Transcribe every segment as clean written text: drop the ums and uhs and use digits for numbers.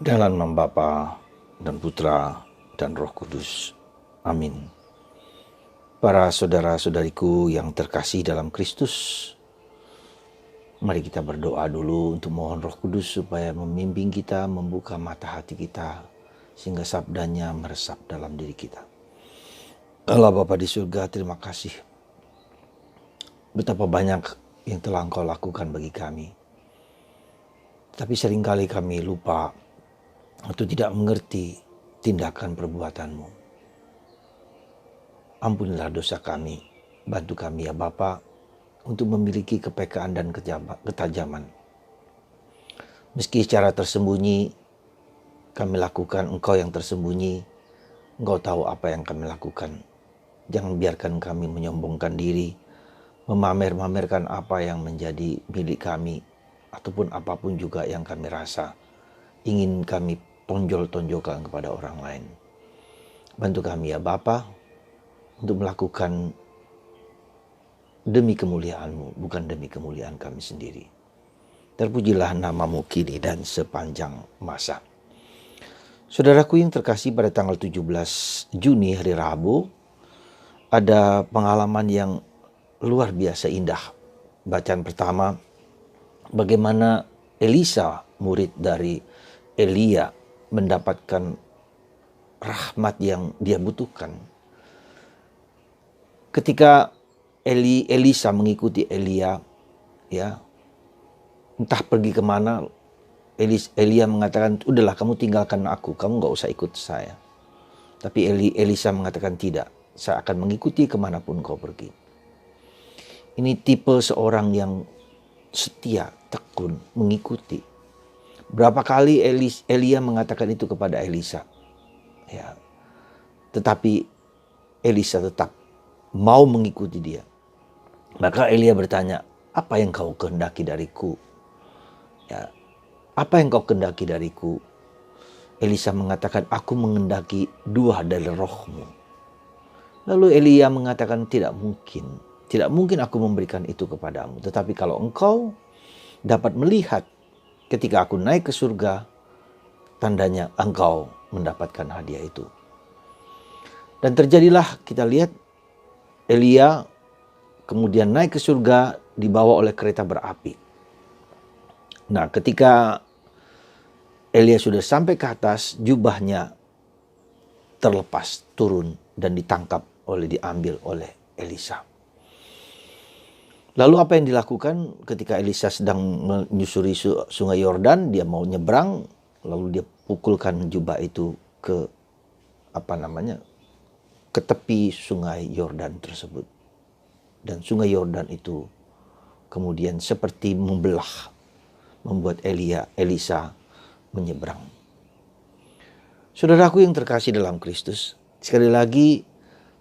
Dalam nama Bapa dan Putra dan Roh Kudus. Amin. Para saudara-saudariku yang terkasih dalam Kristus, mari kita berdoa dulu untuk mohon Roh Kudus supaya membimbing kita, membuka mata hati kita, sehingga sabdanya meresap dalam diri kita. Allah Bapa di surga, terima kasih. Betapa banyak yang telah Engkau lakukan bagi kami. Tapi seringkali kami lupa atau tidak mengerti tindakan perbuatan-Mu. Ampunilah dosa kami, bantu kami ya Bapa untuk memiliki kepekaan dan ketajaman. Meski secara tersembunyi kami lakukan, Engkau yang tersembunyi, Engkau tahu apa yang kami lakukan. Jangan biarkan kami menyombongkan diri, memamer-mamerkan apa yang menjadi milik kami, ataupun apapun juga yang kami rasa ingin kami tonjol-tonjolkan kepada orang lain. Bantu kami ya Bapa untuk melakukan demi kemuliaan-Mu, bukan demi kemuliaan kami sendiri. Terpujilah nama-Mu kini dan sepanjang masa. Saudaraku yang terkasih, pada tanggal 17 Juni hari Rabu ada pengalaman yang luar biasa indah. Bacaan pertama, bagaimana Elisa, murid dari Elia, mendapatkan rahmat yang dia butuhkan. Ketika Elisa mengikuti Elia, ya, entah pergi kemana, Elia mengatakan, udahlah kamu tinggalkan aku, kamu gak usah ikut saya. Tapi Elisa mengatakan tidak, saya akan mengikuti kemanapun kau pergi. Ini tipe seorang yang setia, tekun, mengikuti. Berapa kali Elia mengatakan itu kepada Elisa, ya, tetapi Elisa tetap mau mengikuti dia. Maka Elia bertanya, apa yang kau kehendaki dariku? Ya, apa yang kau kehendaki dariku? Elisa mengatakan, aku mengendaki 2 dari rohmu. Lalu Elia mengatakan, tidak mungkin aku memberikan itu kepadamu. Tetapi kalau engkau dapat melihat ketika aku naik ke surga, tandanya engkau mendapatkan hadiah itu. Dan terjadilah, kita lihat Elia kemudian naik ke surga dibawa oleh kereta berapi. Nah, ketika Elia sudah sampai ke atas, jubahnya terlepas, turun dan diambil oleh Elisa. Lalu apa yang dilakukan ketika Elisa sedang menyusuri sungai Yordan, dia mau nyebrang, lalu dia pukulkan jubah itu ke tepi sungai Yordan tersebut. Dan sungai Yordan itu kemudian seperti membelah, membuat Elisa menyeberang. Saudaraku yang terkasih dalam Kristus, sekali lagi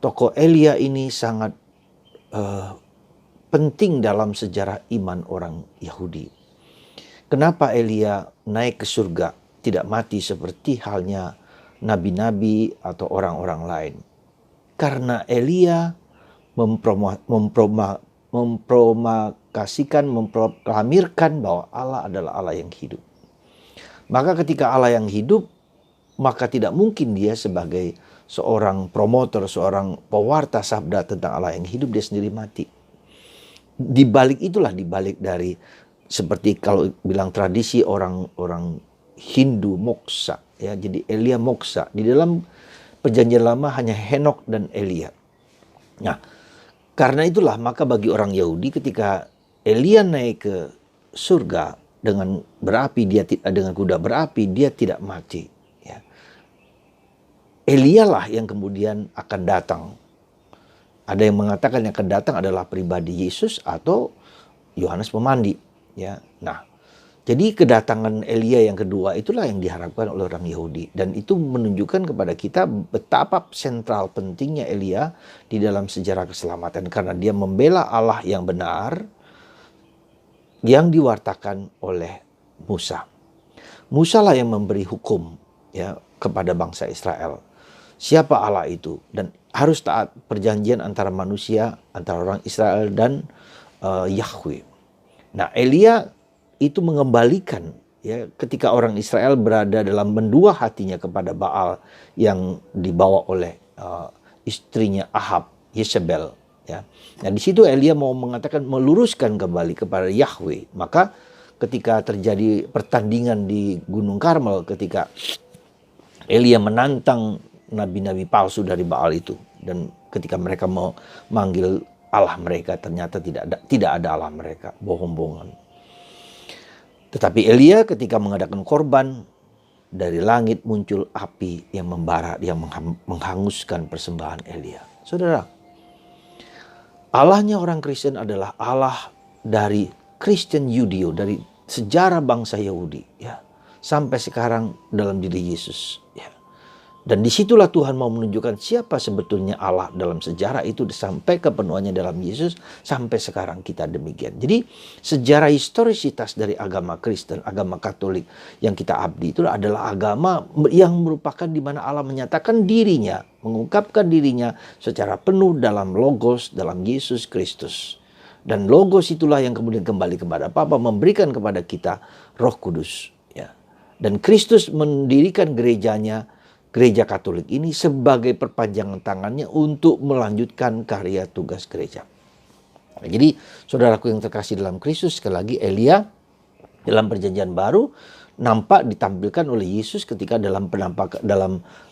tokoh Elia ini sangat penting dalam sejarah iman orang Yahudi. Kenapa Elia naik ke surga, tidak mati seperti halnya nabi-nabi atau orang-orang lain? Karena Elia memproklamirkan bahwa Allah adalah Allah yang hidup. Maka ketika Allah yang hidup, maka tidak mungkin dia sebagai seorang promotor, seorang pewarta sabda tentang Allah yang hidup, dia sendiri mati. Di balik dari seperti kalau bilang tradisi orang Hindu moksa, ya. Jadi Elia moksa. Di dalam Perjanjian Lama hanya Henok dan Elia. Nah, karena itulah maka bagi orang Yahudi ketika Elia naik ke surga dengan kuda berapi, dia tidak mati, ya. Elia lah yang kemudian akan datang. Ada yang mengatakan yang akan datang adalah pribadi Yesus atau Yohanes Pemandi, ya. Nah, jadi kedatangan Elia yang kedua itulah yang diharapkan oleh orang Yahudi. Dan itu menunjukkan kepada kita betapa sentral pentingnya Elia di dalam sejarah keselamatan. Karena dia membela Allah yang benar yang diwartakan oleh Musa. Musa lah yang memberi hukum, ya, kepada bangsa Israel. Siapa Allah itu? Dan harus taat perjanjian antara manusia, antara orang Israel dan Yahweh. Nah, Elia itu mengembalikan, ya, ketika orang Israel berada dalam mendua hatinya kepada Baal yang dibawa oleh istrinya Ahab, Yezebel, ya. Nah, di situ Elia mau mengatakan meluruskan kembali kepada Yahweh. Maka ketika terjadi pertandingan di Gunung Karmel, ketika Elia menantang nabi-nabi palsu dari Baal itu, dan ketika mereka mau manggil Allah mereka, ternyata tidak ada Allah mereka, bohong-bohongan. Tetapi Elia ketika mengadakan korban, dari langit muncul api yang membara, yang menghanguskan persembahan Elia. Saudara, Allahnya orang Kristen adalah Allah dari Kristen Yudeo, dari sejarah bangsa Yahudi, ya, sampai sekarang dalam diri Yesus, ya. Dan disitulah Tuhan mau menunjukkan siapa sebetulnya Allah dalam sejarah itu sampai kepenuhannya dalam Yesus, sampai sekarang kita demikian. Jadi sejarah historisitas dari agama Kristen, agama Katolik yang kita abdi itu adalah agama yang merupakan di mana Allah menyatakan dirinya, mengungkapkan dirinya secara penuh dalam Logos, dalam Yesus Kristus. Dan Logos itulah yang kemudian kembali kepada Bapa, memberikan kepada kita Roh Kudus, ya. Dan Kristus mendirikan gerejanya, Gereja Katolik ini, sebagai perpanjangan tangannya untuk melanjutkan karya tugas gereja. Nah, jadi saudaraku yang terkasih dalam Kristus, sekali lagi Elia dalam perjanjian baru nampak ditampilkan oleh Yesus ketika dalam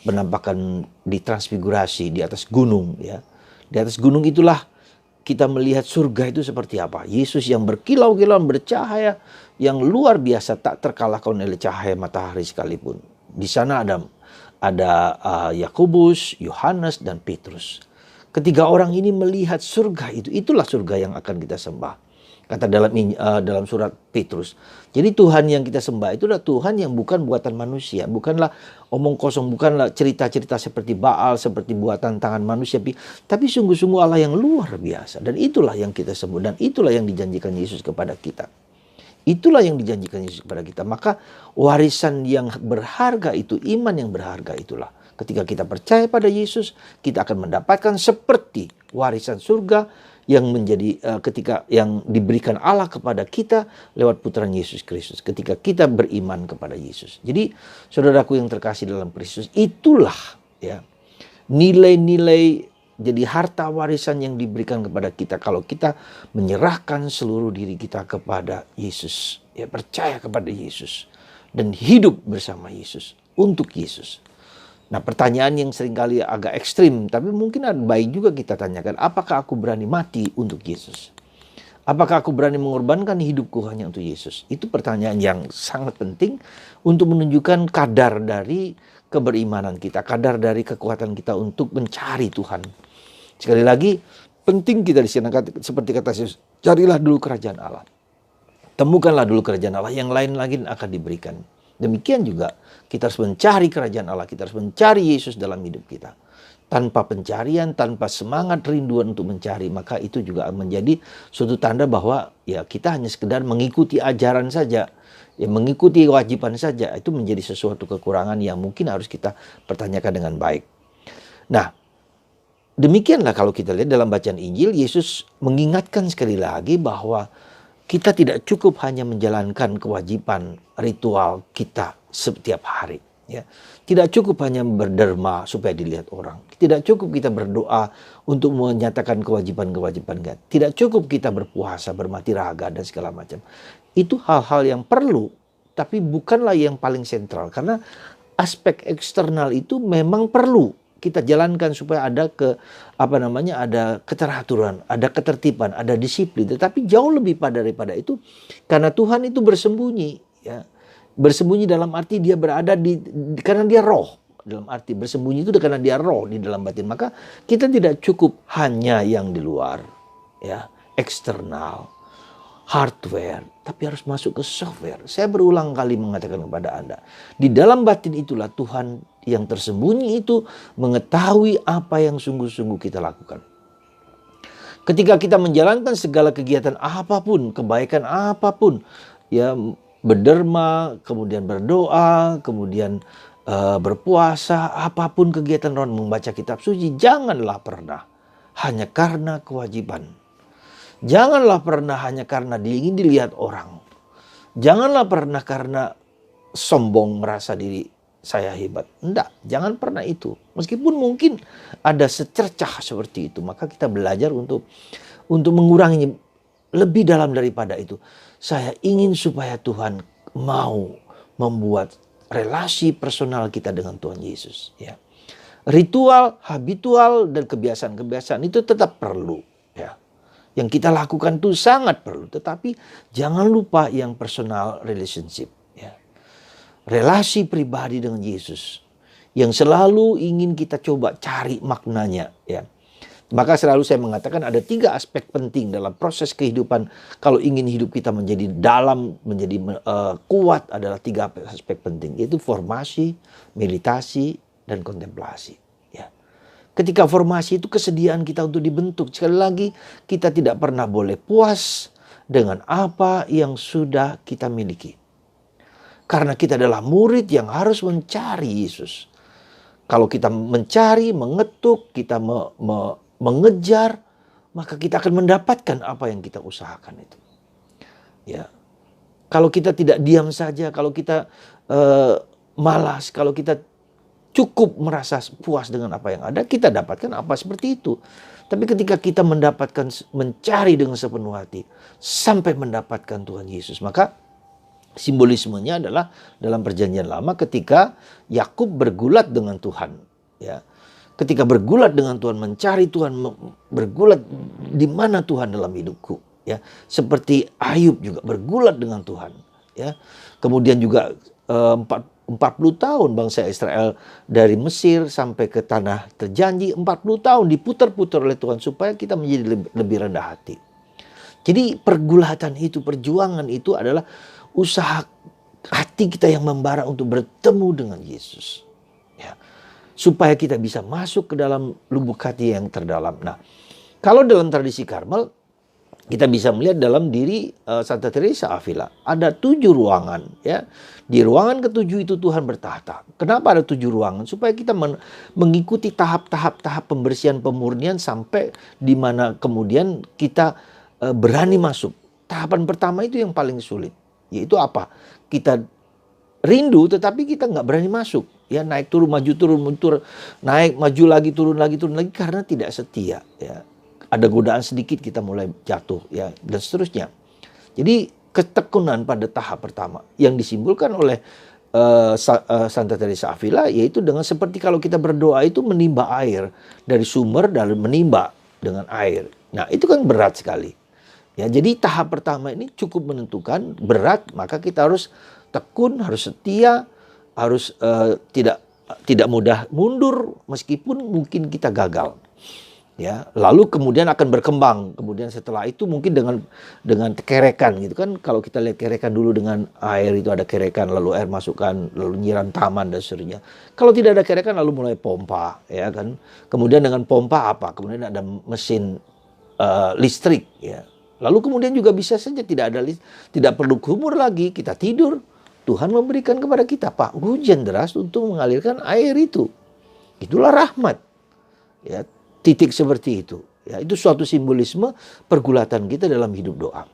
penampakan di transfigurasi di atas gunung, ya. Di atas gunung itulah kita melihat surga itu seperti apa. Yesus yang berkilau-kilauan, bercahaya yang luar biasa, tak terkalahkan oleh cahaya matahari sekalipun. Di sana ada Yakobus, Yohanes, dan Petrus. Ketiga orang ini melihat surga itu. Itulah surga yang akan kita sembah. Kata dalam surat Petrus. Jadi Tuhan yang kita sembah itu adalah Tuhan yang bukan buatan manusia. Bukanlah omong kosong, bukanlah cerita-cerita seperti Baal, seperti buatan tangan manusia. Tapi sungguh-sungguh Allah yang luar biasa. Dan itulah yang kita sembah. Dan itulah yang dijanjikan Yesus kepada kita. Itulah yang dijanjikan Yesus kepada kita. Maka warisan yang berharga itu, iman yang berharga itulah. Ketika kita percaya pada Yesus, kita akan mendapatkan seperti warisan surga yang menjadi ketika yang diberikan Allah kepada kita lewat putranya Yesus Kristus. Ketika kita beriman kepada Yesus. Jadi saudaraku yang terkasih dalam Kristus, itulah, ya, nilai-nilai, jadi harta warisan yang diberikan kepada kita kalau kita menyerahkan seluruh diri kita kepada Yesus, ya, percaya kepada Yesus dan hidup bersama Yesus, untuk Yesus. Nah, pertanyaan yang seringkali agak ekstrim, tapi mungkin baik juga kita tanyakan, apakah aku berani mati untuk Yesus? Apakah aku berani mengorbankan hidupku hanya untuk Yesus? Itu pertanyaan yang sangat penting untuk menunjukkan kadar dari keberimanan kita, kadar dari kekuatan kita untuk mencari Tuhan. Sekali lagi, penting kita di sini seperti kata Yesus, carilah dulu kerajaan Allah. Temukanlah dulu kerajaan Allah, yang lain lagi akan diberikan. Demikian juga kita harus mencari kerajaan Allah, kita harus mencari Yesus dalam hidup kita. Tanpa pencarian, tanpa semangat rinduan untuk mencari, maka itu juga menjadi suatu tanda bahwa ya kita hanya sekedar mengikuti ajaran saja, ya, mengikuti kewajiban saja. Itu menjadi sesuatu kekurangan yang mungkin harus kita pertanyakan dengan baik. Nah, demikianlah kalau kita lihat dalam bacaan Injil, Yesus mengingatkan sekali lagi bahwa kita tidak cukup hanya menjalankan kewajiban ritual kita setiap hari. Ya. Tidak cukup hanya berderma supaya dilihat orang. Tidak cukup kita berdoa untuk menyatakan kewajiban-kewajiban kita. Tidak cukup kita berpuasa, bermati raga, dan segala macam. Itu hal-hal yang perlu, tapi bukanlah yang paling sentral. Karena aspek eksternal itu memang perlu kita jalankan supaya ada ada keteraturan, ada ketertiban, ada disiplin. Tetapi jauh lebih daripada itu, karena Tuhan itu bersembunyi, ya. Bersembunyi dalam arti dia berada karena dia roh. Dalam arti bersembunyi itu karena dia roh di dalam batin. Maka kita tidak cukup hanya yang di luar, ya, eksternal, hardware, tapi harus masuk ke software. Saya berulang kali mengatakan kepada Anda, di dalam batin itulah Tuhan yang tersembunyi itu mengetahui apa yang sungguh-sungguh kita lakukan. Ketika kita menjalankan segala kegiatan apapun, kebaikan apapun, ya, berderma, kemudian berdoa, kemudian berpuasa, apapun kegiatan rohani, membaca kitab suci, janganlah pernah hanya karena kewajiban. Janganlah pernah hanya karena ingin dilihat orang. Janganlah pernah karena sombong merasa diri saya hebat. Enggak, jangan pernah itu. Meskipun mungkin ada secercah seperti itu, maka kita belajar untuk mengurangi lebih dalam daripada itu. Saya ingin supaya Tuhan mau membuat relasi personal kita dengan Tuhan Yesus, ya. Ritual, habitual, dan kebiasaan-kebiasaan itu tetap perlu, ya. Yang kita lakukan itu sangat perlu, tetapi jangan lupa yang personal relationship, ya. Relasi pribadi dengan Yesus yang selalu ingin kita coba cari maknanya, ya. Maka selalu saya mengatakan ada 3 aspek penting dalam proses kehidupan. Kalau ingin hidup kita menjadi dalam, menjadi kuat, adalah 3 aspek penting, yaitu formasi, meditasi, dan kontemplasi. Ya. Ketika formasi itu kesediaan kita untuk dibentuk. Sekali lagi, kita tidak pernah boleh puas dengan apa yang sudah kita miliki. Karena kita adalah murid yang harus mencari Yesus. Kalau kita mencari, mengetuk, kita mengejar, maka kita akan mendapatkan apa yang kita usahakan itu. Ya, kalau kita tidak diam saja, kalau kita malas, kalau kita cukup merasa puas dengan apa yang ada, kita dapatkan apa seperti itu. Tapi ketika kita mencari dengan sepenuh hati sampai mendapatkan Tuhan Yesus, maka simbolismenya adalah dalam Perjanjian Lama ketika Yakub bergulat dengan Tuhan, ya. Ketika bergulat dengan Tuhan, mencari Tuhan, bergulat di mana Tuhan dalam hidupku, ya. Seperti Ayub juga bergulat dengan Tuhan, ya. Kemudian juga 40 tahun bangsa Israel dari Mesir sampai ke tanah terjanji, 40 tahun diputar-putar oleh Tuhan supaya kita menjadi lebih rendah hati. Jadi pergulatan itu, perjuangan itu adalah usaha hati kita yang membara untuk bertemu dengan Yesus, ya. Supaya kita bisa masuk ke dalam lubuk hati yang terdalam. Nah, kalau dalam tradisi Karmel, kita bisa melihat dalam diri Santa Teresa Avila ada 7 ruangan, ya. Di ruangan ke-7 itu Tuhan bertahta. Kenapa ada 7 ruangan? Supaya kita mengikuti tahap-tahap pembersihan, pemurnian sampai di mana kemudian kita berani masuk. Tahapan pertama itu yang paling sulit, yaitu apa? Kita rindu tetapi kita nggak berani masuk, ya. Naik turun maju turun mundur, naik maju lagi turun lagi karena tidak setia, ya. Ada godaan sedikit kita mulai jatuh, ya, dan seterusnya. Jadi ketekunan pada tahap pertama yang disimbolkan oleh Santa Teresa Avila, yaitu dengan seperti kalau kita berdoa itu menimba air dari sumber dan menimba dengan air. Nah, itu kan berat sekali, ya. Jadi tahap pertama ini cukup menentukan, berat, maka kita harus tekun, harus setia, harus tidak mudah mundur meskipun mungkin kita gagal, ya. Lalu kemudian akan berkembang. Kemudian setelah itu mungkin dengan kerekan gitu kan. Kalau kita lihat kerekan dulu dengan air itu ada kerekan, lalu air masukkan, lalu nyiram taman dan seterusnya. Kalau tidak ada kerekan lalu mulai pompa, ya kan. Kemudian dengan pompa apa? Kemudian ada mesin listrik, ya. Lalu kemudian juga bisa saja tidak perlu kumur lagi, kita tidur. Tuhan memberikan kepada kita hujan deras untuk mengalirkan air itu. Itulah rahmat, ya. Titik seperti itu, ya. Itu suatu simbolisme pergulatan kita dalam hidup doa.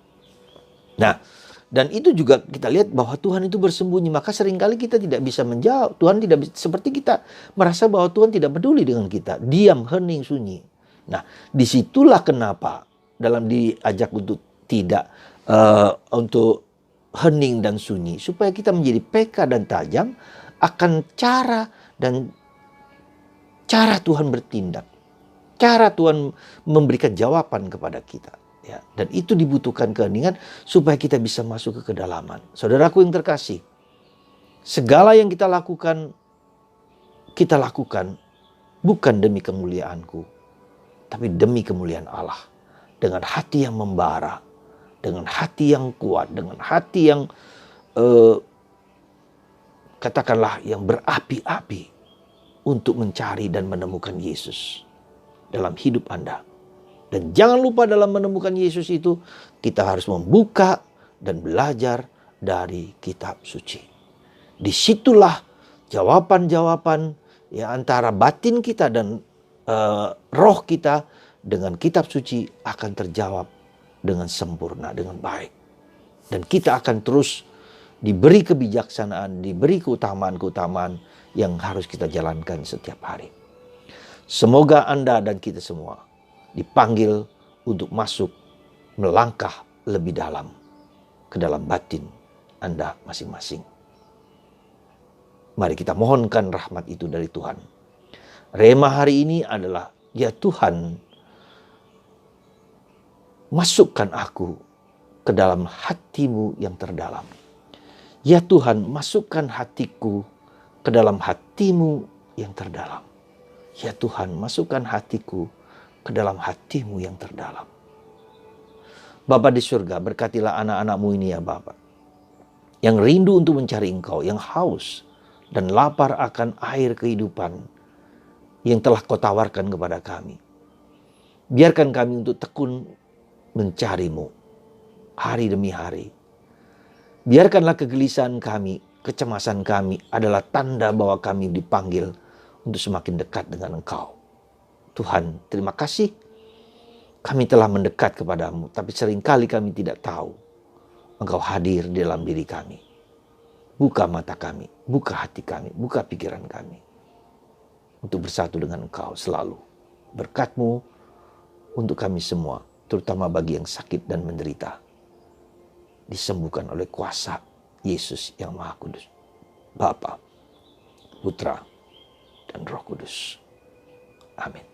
Nah, dan itu juga kita lihat bahwa Tuhan itu bersembunyi. Maka seringkali kita tidak bisa menjawab. Tuhan tidak bisa, seperti kita merasa bahwa Tuhan tidak peduli dengan kita. Diam, hening, sunyi. Nah, disitulah kenapa dalam diajak untuk tidak untuk hening dan sunyi, supaya kita menjadi peka dan tajam akan cara Tuhan bertindak, cara Tuhan memberikan jawaban kepada kita, ya. Dan itu dibutuhkan keheningan supaya kita bisa masuk ke kedalaman. Saudaraku yang terkasih, segala yang kita lakukan bukan demi kemuliaanku, tapi demi kemuliaan Allah. Dengan hati yang membara, dengan hati yang kuat, dengan hati yang katakanlah yang berapi-api untuk mencari dan menemukan Yesus dalam hidup Anda. Dan jangan lupa dalam menemukan Yesus itu kita harus membuka dan belajar dari kitab suci. Disitulah jawaban-jawaban, ya, antara batin kita dan roh kita dengan kitab suci akan terjawab dengan sempurna, dengan baik. Dan kita akan terus diberi kebijaksanaan, diberi keutamaan-keutamaan yang harus kita jalankan setiap hari. Semoga Anda dan kita semua dipanggil untuk masuk melangkah lebih dalam ke dalam batin Anda masing-masing. Mari kita mohonkan rahmat itu dari Tuhan. Rema hari ini adalah, ya Tuhan, masukkan aku ke dalam hati-Mu yang terdalam. Ya Tuhan, masukkan hatiku ke dalam hati-Mu yang terdalam. Ya Tuhan, masukkan hatiku ke dalam hati-Mu yang terdalam. Bapa di surga, berkatilah anak-anak-Mu ini ya Bapa, yang rindu untuk mencari Engkau, yang haus dan lapar akan air kehidupan yang telah Kau tawarkan kepada kami. Biarkan kami untuk tekun mencari-Mu hari demi hari. Biarkanlah kegelisahan kami, kecemasan kami adalah tanda bahwa kami dipanggil untuk semakin dekat dengan Engkau. Tuhan, terima kasih. Kami telah mendekat kepadamu, tapi seringkali kami tidak tahu Engkau hadir di dalam diri kami. Buka mata kami, buka hati kami, buka pikiran kami untuk bersatu dengan Engkau selalu. Berkat-Mu untuk kami semua, terutama bagi yang sakit dan menderita, disembuhkan oleh kuasa Yesus yang Maha Kudus, Bapa, Putra, dan Roh Kudus. Amin.